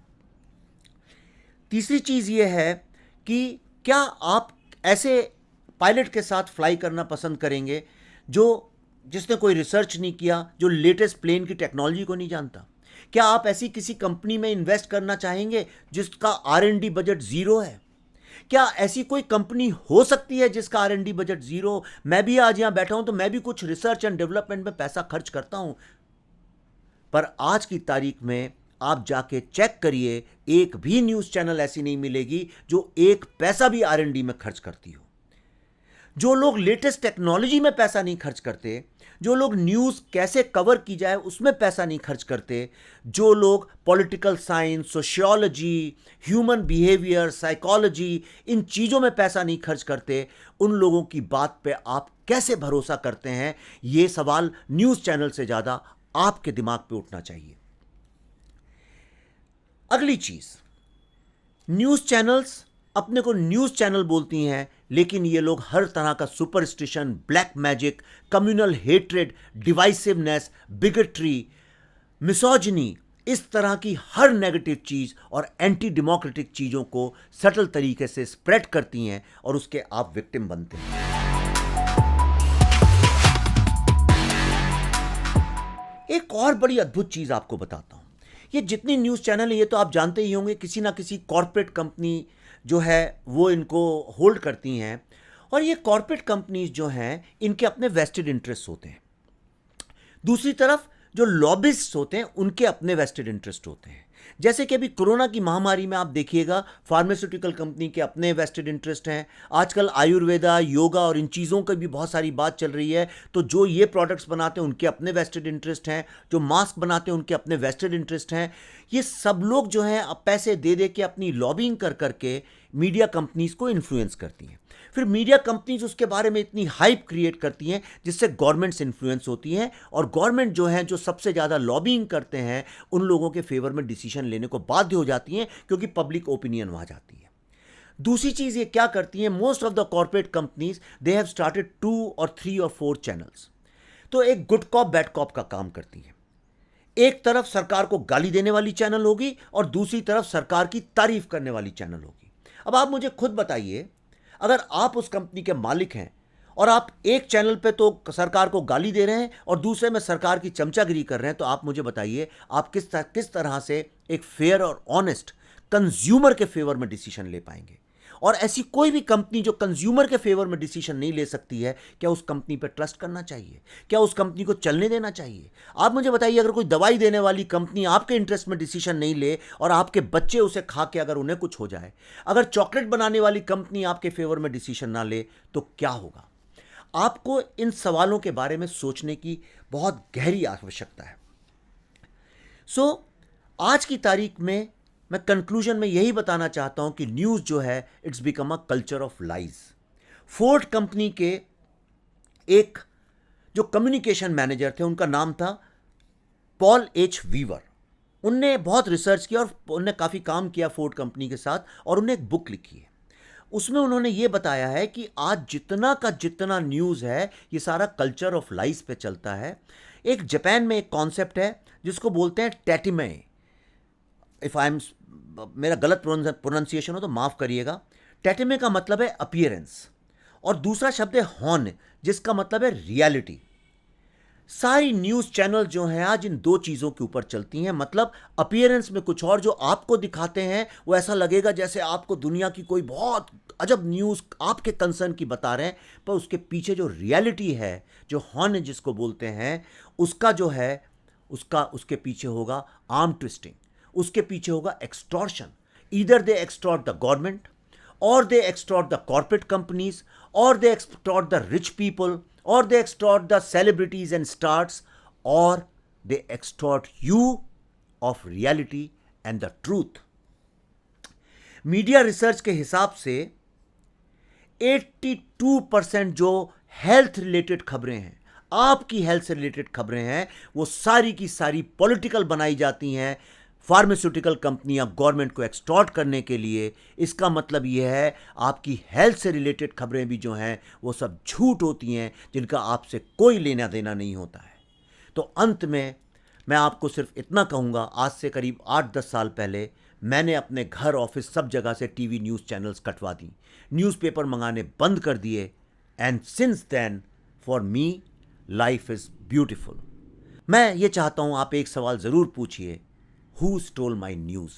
तीसरी चीज़ ये है कि क्या आप ऐसे पायलट के साथ फ्लाई करना पसंद करेंगे जिसने कोई रिसर्च नहीं किया, जो लेटेस्ट प्लेन की टेक्नोलॉजी को नहीं जानता? क्या आप ऐसी किसी कंपनी में इन्वेस्ट करना चाहेंगे जिसका R&D बजट ज़ीरो है? क्या ऐसी कोई कंपनी हो सकती है जिसका R&D बजट ज़ीरो? मैं भी आज यहाँ बैठा हूँ तो मैं भी कुछ रिसर्च एंड डेवलपमेंट में पैसा खर्च करता हूँ, पर आज की तारीख में आप जाके चेक करिए, एक भी न्यूज़ चैनल ऐसी नहीं मिलेगी जो एक पैसा भी R&D में खर्च करती हो। जो लोग लेटेस्ट टेक्नोलॉजी में पैसा नहीं खर्च करते, जो लोग न्यूज़ कैसे कवर की जाए उसमें पैसा नहीं खर्च करते, जो लोग political science, sociology, human behaviour, psychology, इन चीज़ों में पैसा नहीं खर्च करते, उन लोगों की बात पे आप कैसे भरोसा करते हैं? ये सवाल न्यूज़ चैनल से ज़्यादा आपके दिमाग पे उठना चाहिए। अगली चीज़, न्यूज़ चैनल्स अपने को न्यूज़ चैनल बोलती हैं, लेकिन ये लोग हर तरह का superstition, black magic, communal hatred, divisiveness, bigotry, misogyny, इस तरह की हर नेगेटिव चीज़ और एंटी डेमोक्रेटिक चीज़ों को सटल तरीके से स्प्रेड करती हैं और उसके आप विक्टिम बनते हैं। एक और बड़ी अद्भुत चीज़ आपको बताता हूं। ये जितनी न्यूज़ चैनल है, ये तो आप जानते ही होंगे, किसी ना किसी कॉरपोरेट कंपनी जो है वो इनको होल्ड करती हैं, और ये कॉरपोरेट कंपनीज जो हैं इनके अपने वेस्टेड इंटरेस्ट होते हैं। दूसरी तरफ जो लॉबिस्ट होते हैं उनके अपने वेस्टेड इंटरेस्ट होते हैं। जैसे कि अभी कोरोना की महामारी में आप देखिएगा, फार्मास्यूटिकल कंपनी के अपने वेस्टेड इंटरेस्ट हैं। आजकल आयुर्वेदा, योगा और इन चीज़ों की भी बहुत सारी बात चल रही है, तो जो ये प्रोडक्ट्स बनाते हैं उनके अपने वेस्टेड इंटरेस्ट हैं, जो मास्क बनाते हैं उनके अपने वेस्टेड इंटरेस्ट हैं। ये सब लोग जो हैं अब पैसे दे दे के अपनी लॉबिंग कर करके मीडिया कंपनीज को इन्फ्लुएंस करती हैं। फिर मीडिया कंपनीज उसके बारे में इतनी हाइप क्रिएट करती हैं जिससे गवर्नमेंट्स इन्फ्लुएंस होती हैं, और गवर्नमेंट जो है, जो सबसे ज़्यादा लॉबिंग करते हैं, उन लोगों के फेवर में डिसीजन लेने को बाध्य हो जाती हैं, क्योंकि पब्लिक ओपिनियन वहाँ जाती है। दूसरी चीज़ ये क्या करती हैं, most of the corporate companies they have started 2 और 3 और 4 चैनल्स। तो एक गुड कॉप बैड कॉप का काम करती हैं। एक तरफ सरकार को गाली देने वाली चैनल होगी और दूसरी तरफ सरकार की तारीफ करने वाली चैनल होगी। अब आप मुझे खुद बताइए, अगर आप उस कंपनी के मालिक हैं और आप एक चैनल पे तो सरकार को गाली दे रहे हैं और दूसरे में सरकार की चमचागिरी कर रहे हैं, तो आप मुझे बताइए आप किस तरह से एक फेयर और ऑनेस्ट कंज्यूमर के फेवर में डिसीजन ले पाएंगे? और ऐसी कोई भी कंपनी जो कंज्यूमर के फेवर में डिसीजन नहीं ले सकती है, क्या उस कंपनी पर ट्रस्ट करना चाहिए? क्या उस कंपनी को चलने देना चाहिए? आप मुझे बताइए, अगर कोई दवाई देने वाली कंपनी आपके इंटरेस्ट में डिसीजन नहीं ले और आपके बच्चे उसे खा के अगर उन्हें कुछ हो जाए, अगर चॉकलेट बनाने वाली कंपनी आपके फेवर में डिसीजन ना ले, तो क्या होगा? आपको इन सवालों के बारे में सोचने की बहुत गहरी आवश्यकता है। आज की तारीख में मैं कंक्लूजन में यही बताना चाहता हूं कि न्यूज़ जो है, it's become a culture of lies. Ford company के एक जो कम्युनिकेशन मैनेजर थे, उनका नाम था पॉल एच वीवर। उनने बहुत रिसर्च किया और उनने काफ़ी काम किया फोर्ड कंपनी के साथ, और उन्हें एक बुक लिखी है। उसमें उन्होंने ये बताया है कि आज जितना का जितना न्यूज़ है, ये सारा कल्चर ऑफ लाइज पे चलता है। एक जापान में एक कॉन्सेप्ट है जिसको बोलते हैं टैटिमे। इफ आई एम, मेरा गलत प्रोनाउंसिएशन हो तो माफ़ करिएगा। टैटिमे का मतलब है अपीयरेंस, और दूसरा शब्द है हॉर्न, जिसका मतलब है रियलिटी। सारी न्यूज़ चैनल जो हैं आज इन दो चीज़ों के ऊपर चलती हैं। मतलब अपीयरेंस में कुछ और जो आपको दिखाते हैं, वो ऐसा लगेगा जैसे आपको दुनिया की कोई बहुत अजब न्यूज़ आपके कंसर्न की बता रहे हैं, पर उसके पीछे जो रियलिटी है, जो हॉर्न जिसको बोलते हैं, उसका जो है, उसके पीछे होगा आर्म ट्विस्टिंग, उसके पीछे होगा extortion. Either they extort the government, or they extort the corporate companies, or they extort the rich people, or they extort the celebrities and stars, or they extort you of reality and the truth. Media research के हिसाब से 82% जो हेल्थ रिलेटेड खबरें हैं, आपकी हेल्थ से रिलेटेड खबरें हैं, वो सारी की सारी पॉलिटिकल बनाई जाती हैं फार्मास्यूटिकल कंपनियां गवर्नमेंट को एक्सटॉर्ट करने के लिए। इसका मतलब यह है आपकी हेल्थ से रिलेटेड खबरें भी जो हैं वो सब झूठ होती हैं, जिनका आपसे कोई लेना देना नहीं होता है। तो अंत में मैं आपको सिर्फ इतना कहूँगा, आज से करीब 8-10 साल पहले मैंने अपने घर, ऑफिस, सब जगह से टीवी न्यूज़ चैनल्स कटवा दी, न्यूज़पेपर मंगाने बंद कर दिए, and since then for me life is beautiful. मैं ये चाहता हूँ आप एक सवाल ज़रूर पूछिए, Who stole my news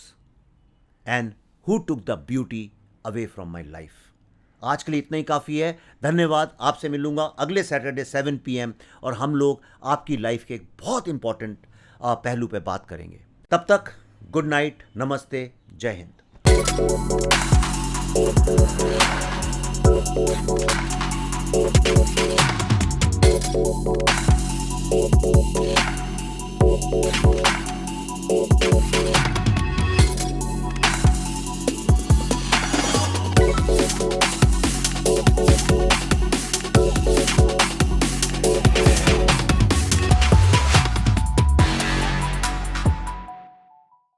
and who took the beauty away from my life? आज के लिए इतना ही काफ़ी है। धन्यवाद। आपसे मिलूंगा अगले सैटरडे 7 PM, और हम लोग आपकी लाइफ के एक बहुत इंपॉर्टेंट पहलू पे बात करेंगे। तब तक गुड नाइट, नमस्ते, जय हिंद।